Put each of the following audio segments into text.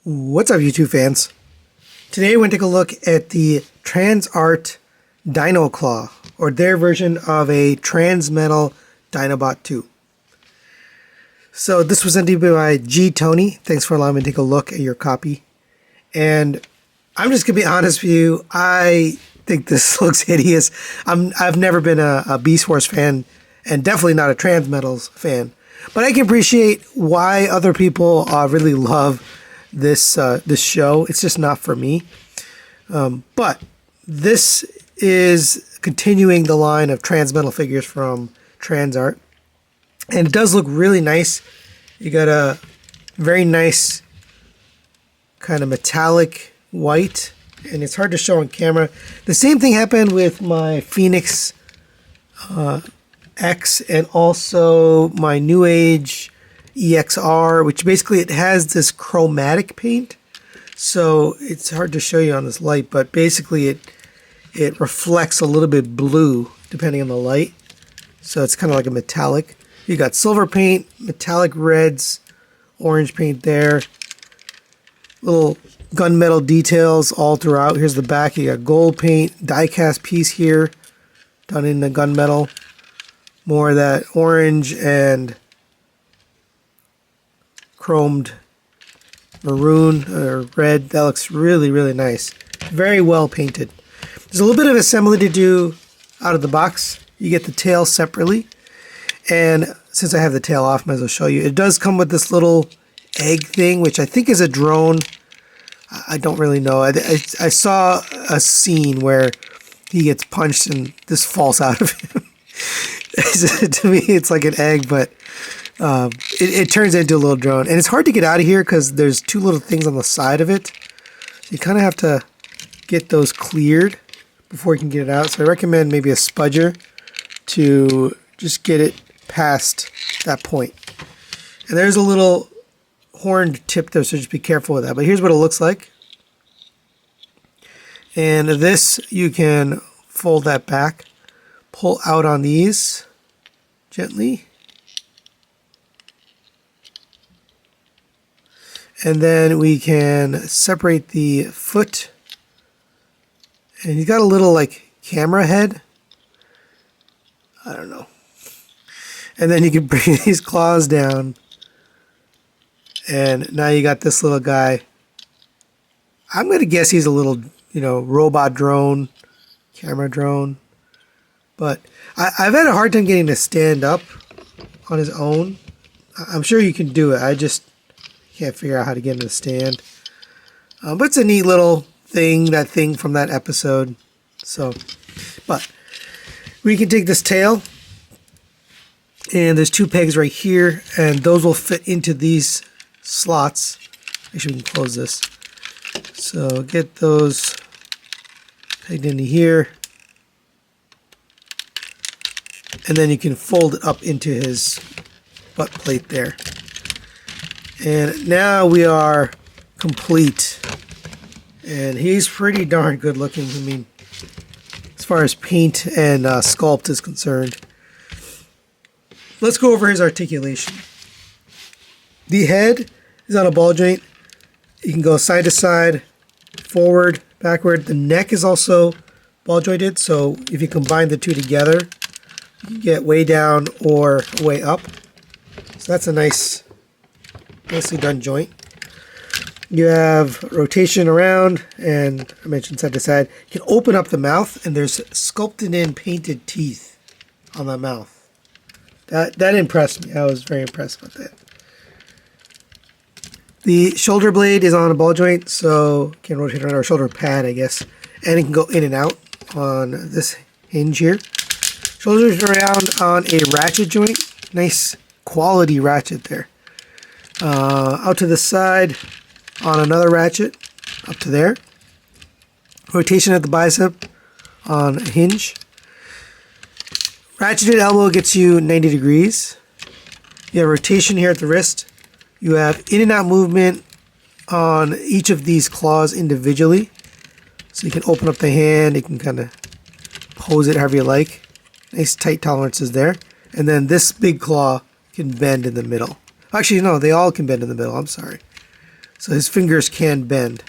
What's up, YouTube fans? Today we're going to take a look at the Transart Dino Claw, or their version of a Transmetal Dinobot 2. So this was sent to me by G. Tony. Thanks for allowing me to take a look at your copy. And I'm just going to be honest with you, I think this looks hideous. I've never been a Beast Wars fan, and definitely not a Transmetals fan. But I can appreciate why other people really love this show. It's just not for me. But this is continuing the line of Transmetal figures from Transart. And it does look really nice. You got a very nice kind of metallic white. And it's hard to show on camera. The same thing happened with my Phoenix X and also my New Age EXR, which basically it has this chromatic paint. So it's hard to show you on this light, but basically it reflects a little bit blue depending on the light. So it's kind of like a metallic. You got silver paint, metallic reds, orange paint there. Little gunmetal details all throughout. Here's the back. You got gold paint, die-cast piece here, done in the gunmetal. More of that orange and chromed maroon or red. That looks really, really nice. Very well painted. There's a little bit of assembly to do out of the box. You get the tail separately. And since I have the tail off, I might as well show you. It does come with this little egg thing, which I think is a drone. I don't really know. I saw a scene where he gets punched and this falls out of him. To me, it's like an egg, but it turns into a little drone. And it's hard to get out of here because there's two little things on the side of it. So you kind of have to get those cleared before you can get it out. So I recommend maybe a spudger to just get it past that point. And there's a little horned tip there, so just be careful with that. But here's what it looks like. And this, you can fold that back, pull out on these gently. And then we can separate the foot. And you got a little like camera head. I don't know. And then you can bring these claws down. And now you got this little guy. I'm going to guess he's a little, robot drone, camera drone. But I've had a hard time getting to stand up on his own. I'm sure you can do it. I just can't figure out how to get him to stand. But it's a neat little thing, that thing from that episode. So, but we can take this tail. And there's two pegs right here. And those will fit into these slots. Actually, we can close this. So get those pegged into here. And then you can fold it up into his butt plate there. And now we are complete. And he's pretty darn good looking. I mean, as far as paint and sculpt is concerned. Let's go over his articulation. The head is on a ball joint. You can go side to side, forward, backward. The neck is also ball jointed. So if you combine the two together, you get way down or way up. So that's a nicely done joint. You have rotation around, and I mentioned side to side. You can open up the mouth, and there's sculpted in painted teeth on the mouth. That impressed me. I was very impressed with that. The shoulder blade is on a ball joint, so you can rotate around, our shoulder pad, I guess. And it can go in and out on this hinge here. Shoulders around on a ratchet joint. Nice quality ratchet there. Out to the side on another ratchet. Up to there. Rotation at the bicep on a hinge. Ratcheted elbow gets you 90 degrees. You have rotation here at the wrist. You have in and out movement on each of these claws individually. So you can open up the hand. You can kind of pose it however you like. Nice tight tolerances there. And then this big claw can bend in the middle. Actually, no, they all can bend in the middle. I'm sorry. so his fingers can bend.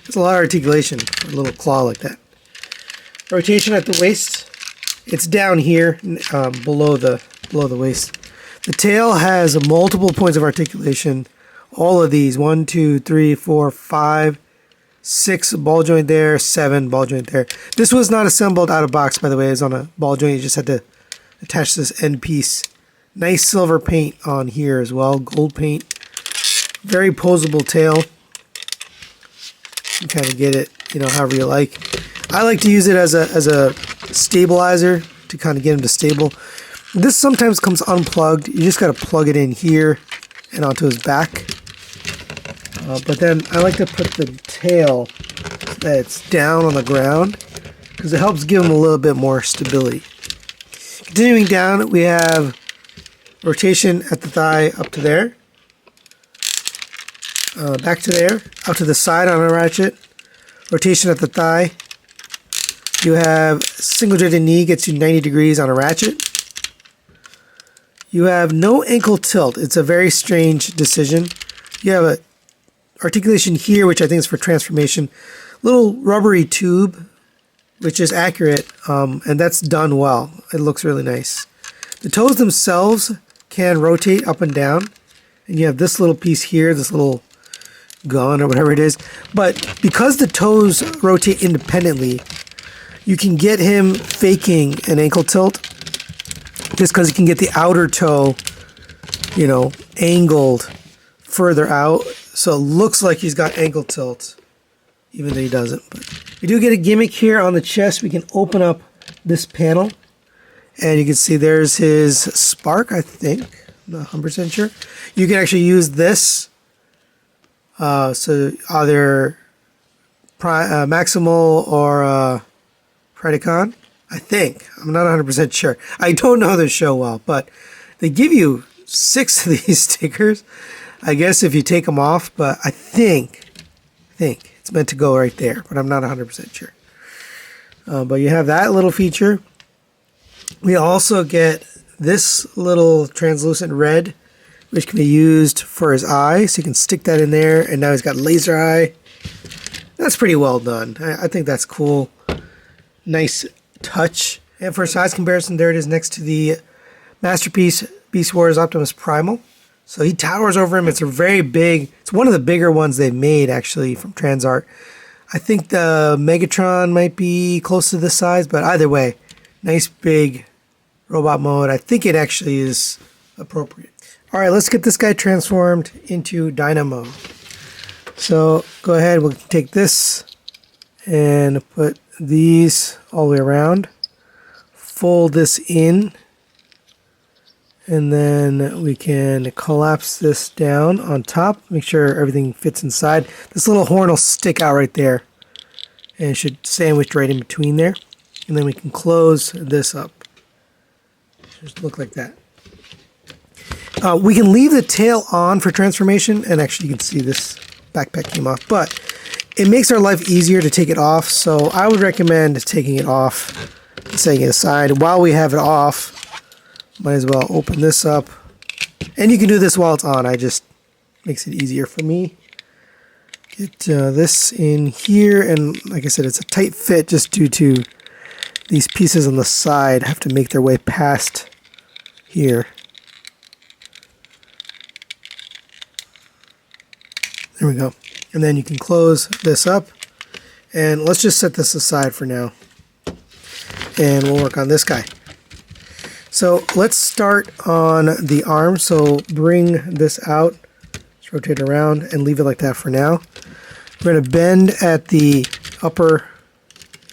There's a lot of articulation for a little claw like that. Rotation at the waist. It's down here, below the waist. The tail has multiple points of articulation. All of these, 1, 2, 3, 4, 5, 6 ball joint there, 7 ball joint there. This was not assembled out of box, by the way. It's on a ball joint. You just had to attach this end piece. Nice silver paint on here as well, gold paint. Very posable tail. You kind of get it, however you like. I like to use it as a stabilizer to kind of get him to stable. This sometimes comes unplugged. You just got to plug it in here and onto his back. But then I like to put the tail so that it's down on the ground because it helps give him a little bit more stability. Continuing down, we have rotation at the thigh up to there. Back to there, out to the side on a ratchet. Rotation at the thigh. You have single jointed knee, gets you 90 degrees on a ratchet. You have no ankle tilt. It's a very strange decision. You have a articulation here, which I think is for transformation. Little rubbery tube, which is accurate, and that's done well. It looks really nice. The toes themselves can rotate up and down, and you have this little piece here, this little gun or whatever it is. But because the toes rotate independently, you can get him faking an ankle tilt just because you can get the outer toe, angled further out. So it looks like he's got ankle tilt, even though he doesn't. But we do get a gimmick here on the chest. We can open up this panel, and you can see there's his spark, I think. I'm not 100% sure. You can actually use this. So either Maximal or Predacon, I think. I'm not 100% sure. I don't know the show well, but they give you 6 of these stickers, I guess, if you take them off. But I think it's meant to go right there, but I'm not 100% sure. But you have that little feature. We also get this little translucent red, which can be used for his eye. So you can stick that in there, and now he's got laser eye. That's pretty well done. I think that's cool. Nice touch. And for size comparison, there it is next to the Masterpiece Beast Wars Optimus Primal. So he towers over him. It's a very big, it's one of the bigger ones they've made, actually, from Transart. I think the Megatron might be close to this size, but either way, nice big robot mode. I think it actually is appropriate. All right, let's get this guy transformed into Dino mode. So go ahead, we'll take this and put these all the way around. Fold this in, and then we can collapse this down on top. Make sure everything fits inside. This little horn will stick out right there, and it should sandwich right in between there. And then we can close this up. Just look like that. We can leave the tail on for transformation, and actually you can see this backpack came off, but it makes our life easier to take it off, so I would recommend taking it off and setting it aside. While we have it off, might as well open this up, and you can do this while it's on. I just makes it easier for me. Get this in here, and like I said, it's a tight fit just due to these pieces on the side have to make their way past here. There we go. And then you can close this up. And let's just set this aside for now. And we'll work on this guy. So let's start on the arm. So bring this out. Just rotate around and leave it like that for now. We're going to bend at the upper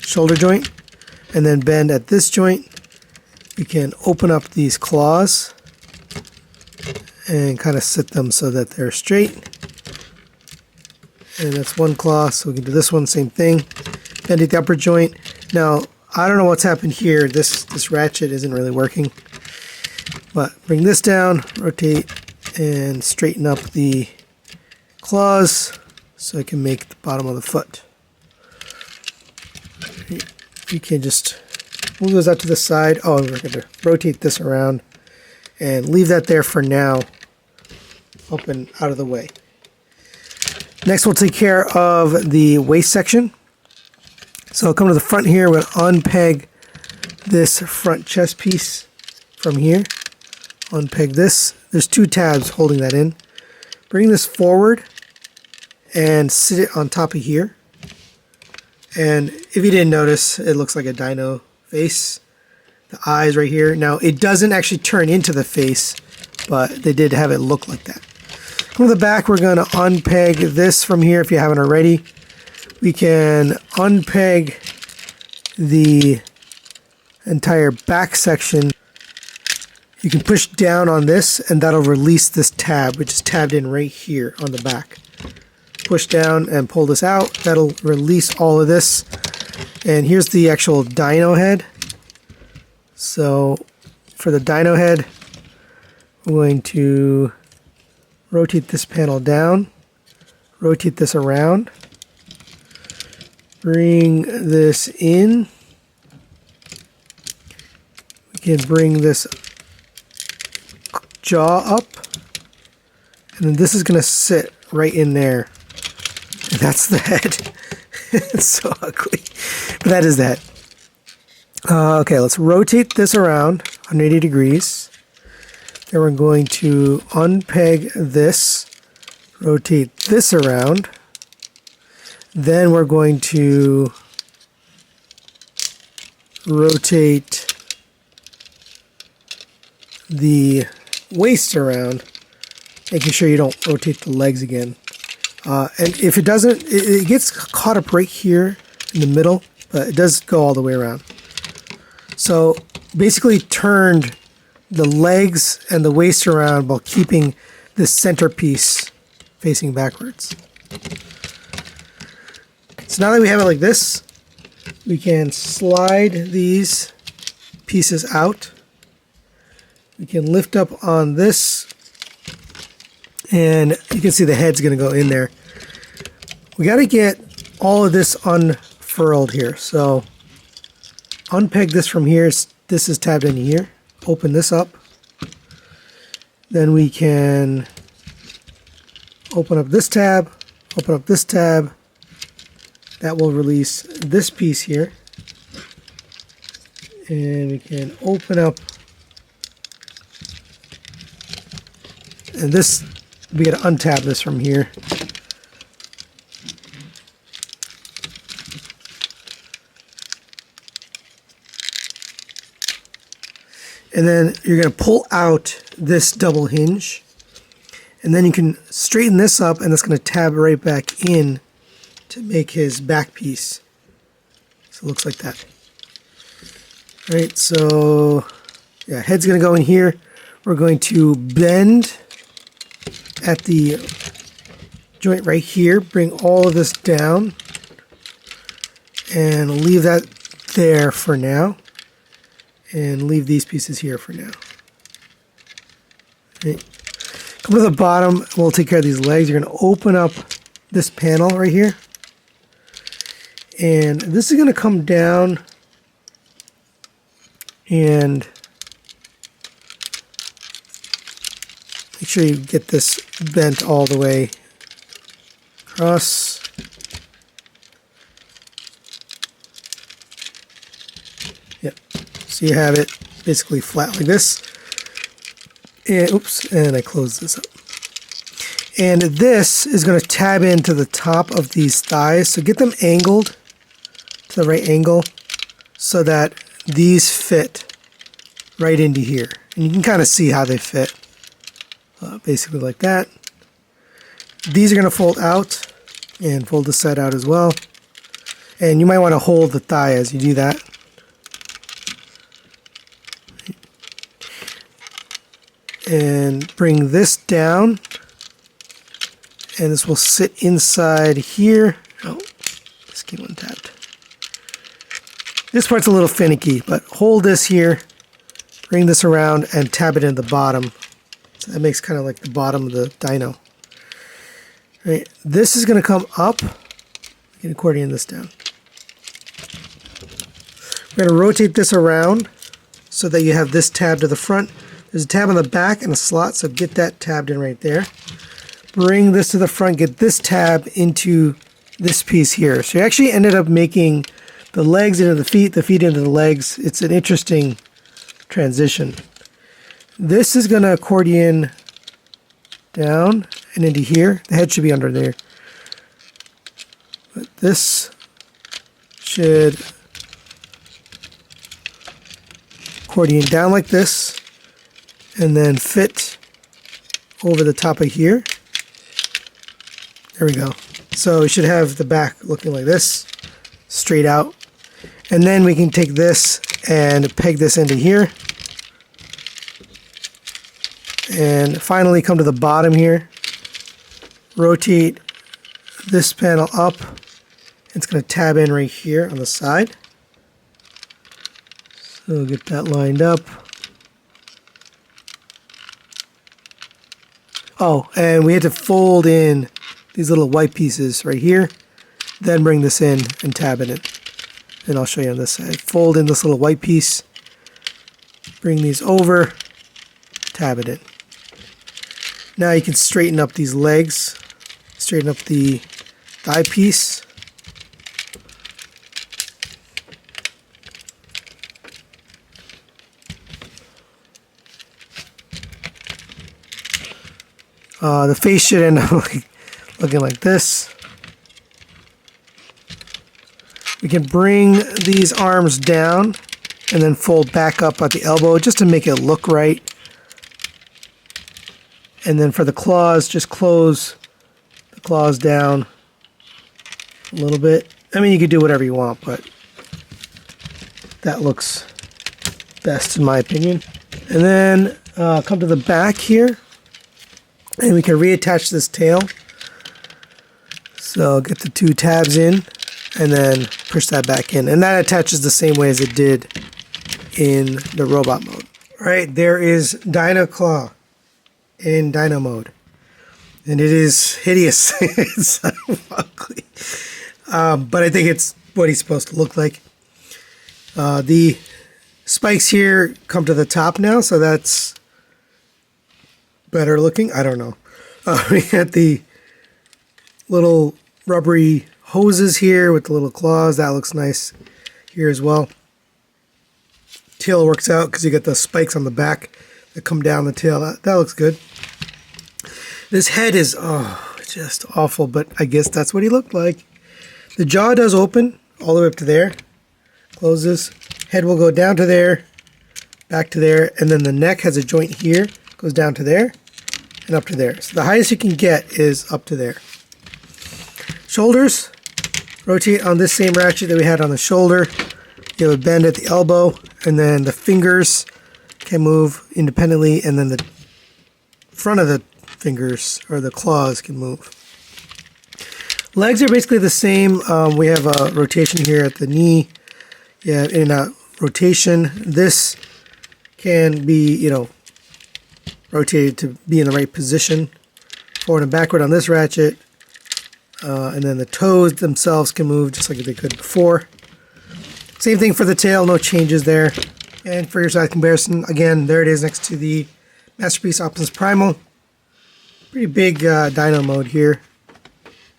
shoulder joint. And then bend at this joint. We can open up these claws. And kind of sit them so that they're straight. And that's one claw, so we can do this one, same thing. Bend at the upper joint. Now, I don't know what's happened here. This ratchet isn't really working. But bring this down, rotate, and straighten up the claws so I can make the bottom of the foot. You can just move those out to the side. Oh, we're going to rotate this around and leave that there for now, up and out of the way. Next, we'll take care of the waist section. So I'll come to the front here. We'll unpeg this front chest piece from here. Unpeg this. There's two tabs holding that in. Bring this forward and sit it on top of here. And if you didn't notice, it looks like a dino face. The eyes right here. Now, it doesn't actually turn into the face, but they did have it look like that. From the back, we're going to unpeg this from here if you haven't already. We can unpeg the entire back section. You can push down on this and that'll release this tab, which is tabbed in right here on the back. Push down and pull this out. That'll release all of this. And here's the actual dino head. So for the dino head, I'm going to rotate this panel down, rotate this around, bring this in. We can bring this jaw up, and then this is going to sit right in there. And that's the head. It's so ugly, but that is the head. Okay, let's rotate this around 180 degrees. Then we're going to unpeg this, rotate this around. Then we're going to rotate the waist around, making sure you don't rotate the legs again. And if it doesn't, it gets caught up right here in the middle, but it does go all the way around. So basically turned the legs and the waist around while keeping this centerpiece facing backwards. So now that we have it like this, we can slide these pieces out. We can lift up on this, and you can see the head's going to go in there. We got to get all of this unfurled here. So unpeg this from here. This is tabbed in here. Open this up. Then we can open up this tab, open up this tab. That will release this piece here. And we can open up, and this, we got to untab this from here. And then you're going to pull out this double hinge, and then you can straighten this up, and it's going to tab right back in to make his back piece. So it looks like that. All right, so yeah, head's going to go in here. We're going to bend at the joint right here, bring all of this down, and leave that there for now. And leave these pieces here for now. Right. Come to the bottom, we'll take care of these legs. You're going to open up this panel right here. And this is going to come down and make sure you get this bent all the way across. Yep. So you have it basically flat like this. And oops, and I close this up. And this is going to tab into the top of these thighs. So get them angled to the right angle so that these fit right into here. And you can kind of see how they fit. Basically like that. These are going to fold out and fold this side out as well. And you might want to hold the thigh as you do that. And bring this down, and this will sit inside here. Oh, this came untapped. This part's a little finicky, but hold this here, bring this around, and tab it in the bottom. So that makes kind of like the bottom of the dino. Right, this is going to come up. You can accordion this down. We're going to rotate this around so that you have this tab to the front. There's a tab on the back and a slot, so get that tabbed in right there. bring this to the front, get this tab into this piece here. So you actually ended up making the legs into the feet into the legs. It's an interesting transition. This is going to accordion down and into here. The head should be under there. But this should accordion down like this and then fit over the top of here. There we go. So we should have the back looking like this, straight out. And then we can take this and peg this into here. And finally come to the bottom here. Rotate this panel up. It's going to tab in right here on the side. So get that lined up. Oh, and we had to fold in these little white pieces right here. Then bring this in and tab in it. And I'll show you on this side. Fold in this little white piece. Bring these over. Tab it in. Now you can straighten up these legs. Straighten up the thigh piece. The face should end up looking like this. We can bring these arms down and then fold back up at the elbow just to make it look right. And then for the claws, just close the claws down a little bit. I mean, you could do whatever you want, but that looks best in my opinion. And then come to the back here. And we can reattach this tail. So get the two tabs in and then push that back in. And that attaches the same way as it did in the robot mode. All right, there is Dino Claw in Dino mode. And it is hideous. It's so ugly. But I think it's what he's supposed to look like. The spikes here come to the top now, so that's better looking. I don't know. We got the little rubbery hoses here with the little claws. That looks nice here as well. Tail works out because you got the spikes on the back that come down the tail. That looks good. This head is just awful, but I guess that's what he looked like. The jaw does open all the way up to there. Closes. Head will go down to there, back to there, and then the neck has a joint here. Goes down to there and up to there. So the highest you can get is up to there. Shoulders, rotate on this same ratchet that we had on the shoulder. You have a bend at the elbow, and then the fingers can move independently, and then the front of the fingers or the claws can move. Legs are basically the same. We have a rotation here at the knee. Yeah, in and out rotation. This can be, rotated to be in the right position, forward and backward on this ratchet, and then the toes themselves can move just like they could before. Same thing for the tail, no changes there. And for your size comparison, again, there it is next to the Masterpiece Optimus Primal. Pretty big Dino mode here,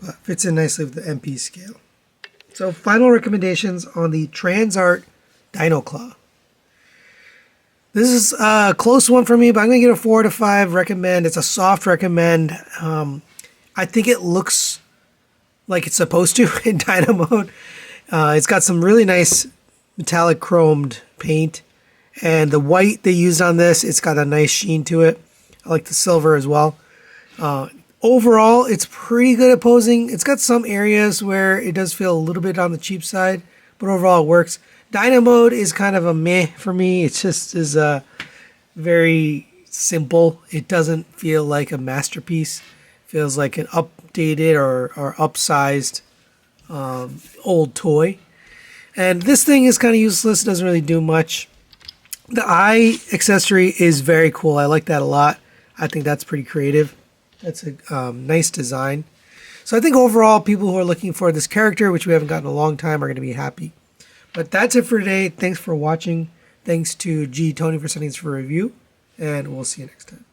but fits in nicely with the MP scale. So final recommendations on the Transart Dino Claw. This is a close one for me, but I'm going to get a 4 to 5 recommend. It's a soft recommend. I think it looks like it's supposed to in Dino mode. It's got some really nice metallic chromed paint. And the white they used on this, it's got a nice sheen to it. I like the silver as well. Overall, it's pretty good at posing. It's got some areas where it does feel a little bit on the cheap side, but overall it works. Dino mode is kind of a meh for me. It just is very simple. It doesn't feel like a masterpiece. It feels like an updated or upsized old toy. And this thing is kind of useless. It doesn't really do much. The eye accessory is very cool. I like that a lot. I think that's pretty creative. That's a nice design. So I think overall, people who are looking for this character, which we haven't gotten in a long time, are going to be happy. But that's it for today. Thanks for watching. Thanks to Tony for sending this for review. And we'll see you next time.